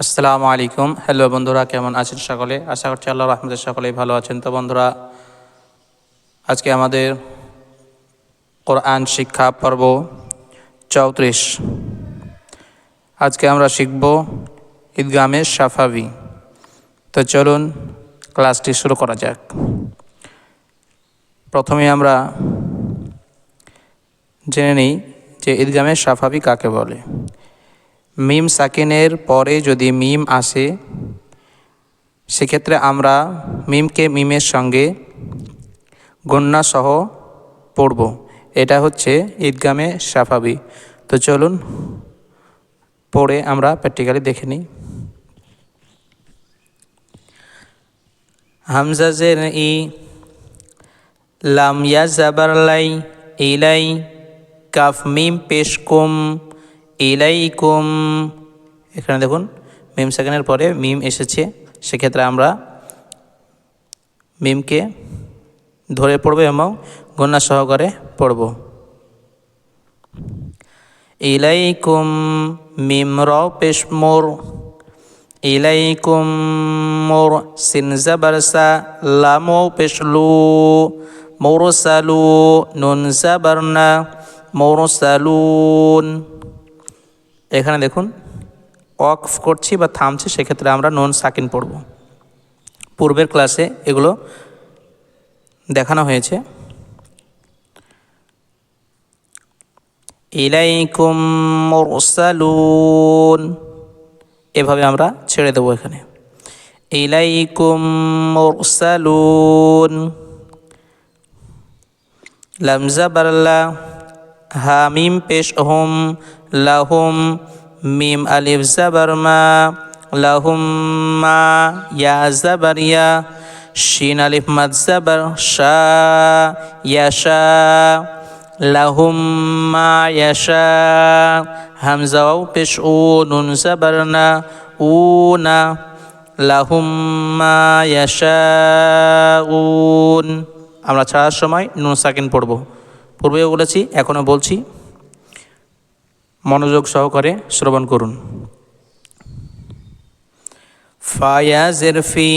আসসালামু আলাইকুম। হ্যালো বন্ধুরা, কেমন আছেন সকলে? আশা করছি আল্লাহর রহমতে সকলেই ভালো আছেন। তো বন্ধুরা, আজকে আমাদের কোরআন শিক্ষা পর্ব 34। আজকে আমরা শিখব ঈদগামে শাফাবি। তো চলুন ক্লাসটি শুরু করা যাক। প্রথমে আমরা জেনে নিই যে ঈদগামে শাফাবি কাকে বলে। মিম সাকিনের পরে যদি মিম আসে, সেক্ষেত্রে আমরা মিমকে মিমের সঙ্গে গুন্না সহ পড়ব। এটা হচ্ছে ঈদগামে শাফাবি। তো চলুন পড়ে আমরা প্র্যাকটিক্যালি দেখে নিই। হামজা জের ই, লাম ইয়া জাবার লাই, ইলাই, কাফ মিম পেশ কুম, ইলাইকুম। এখানে দেখুন মিম সেকেন্ডের পরে মিম এসেছে, সেক্ষেত্রে আমরা মিমকে ধরে পড়ব এবং গুন্না সহকারে পড়ব। ইলাইকুম মিম র পেশ মোর, ইলাইকুম মোর, সিন জাবার সা, লাম পেশ লু, মুরসালু, নুন জাবার না, মুরসালুন। এখানে দেখুন ওয়াকফ করছি বা থামছি, সেক্ষেত্রে আমরা নুন সাকিন পড়ব। পূর্বের ক্লাসে এগুলো দেখানো হয়েছে। ইলাইকুম মুরসালুন, এভাবে আমরা ছেড়ে দেবো। এখানে ইলাইকুম মুরসালুন। লাম জাবার লা, হা মিম পেশ হুম, লাহুম, মিম আলিফ জাবার মা, লাহুম মা, ইয়া জাবার ইয়া, শিন আলিফ মাদ জাবার শা, ইয়াশা, লাহুম মা ইয়াশা, হামজা ওয়াও পেশ উ, নুন জাবার না, উনা, লাহুম মা ইয়াশাউন। আমরা ছাড়ার সময় নুন সাকিন পড়ব। পূর্বেও বলেছি, এখনও বলছি, মনোযোগ সহকারে শ্রবণ করুন। ফায়া জেরফি,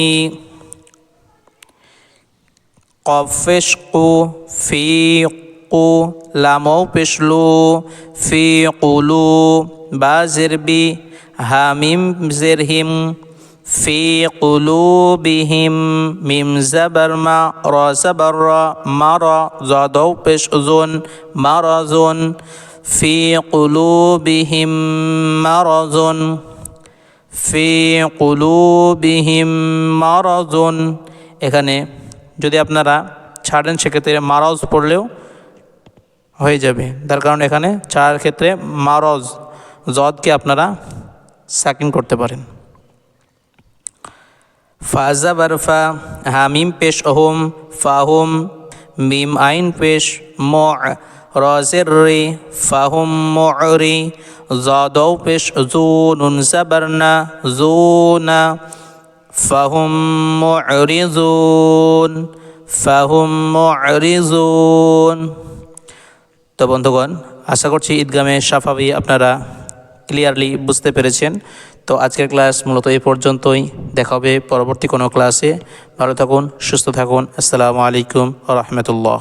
কফ পেশ কু, ফি কু, লামও পেশ লু, ফি কুলু, বা জেরবি, হামিম জেরহিম, ফি কুলুবিহিম, মিম জাবার মা, র জাবার র, মার, জাদও পেশ জুন, মারাজুন, ফি কুলুবিহিম মারাজুন, ফি কুলুবিহিম মারাজুন। এখানে যদি আপনারা ছাড়েন, সেক্ষেত্রে মারজ পড়লেও হয়ে যাবে। তার কারণ এখানে ছাড়ার ক্ষেত্রে মারজ জদকে আপনারা সাকিন করতে পারেন। ফা জাবার ফা, হা মিম পেশ হুম, ফাহুম, মিম আইন পেশ মু, র জের রি, ফাহুম মুরি, জাদও পেশ জু, নুন জাবার না, জুনা, ফাহুম মুরিজুন, ফাহুম মুরিজুন। তো বন্ধুগণ, আশা করছি ঈদগামে শাফাবি আপনারা ক্লিয়ারলি বুঝতে পেরেছেন। তো আজকের ক্লাস মূলত এই পর্যন্তই। দেখা হবে পরবর্তী কোনো ক্লাসে। ভালো থাকুন, সুস্থ থাকুন। আসসালামু আলাইকুম ওয়া রাহমাতুল্লাহ।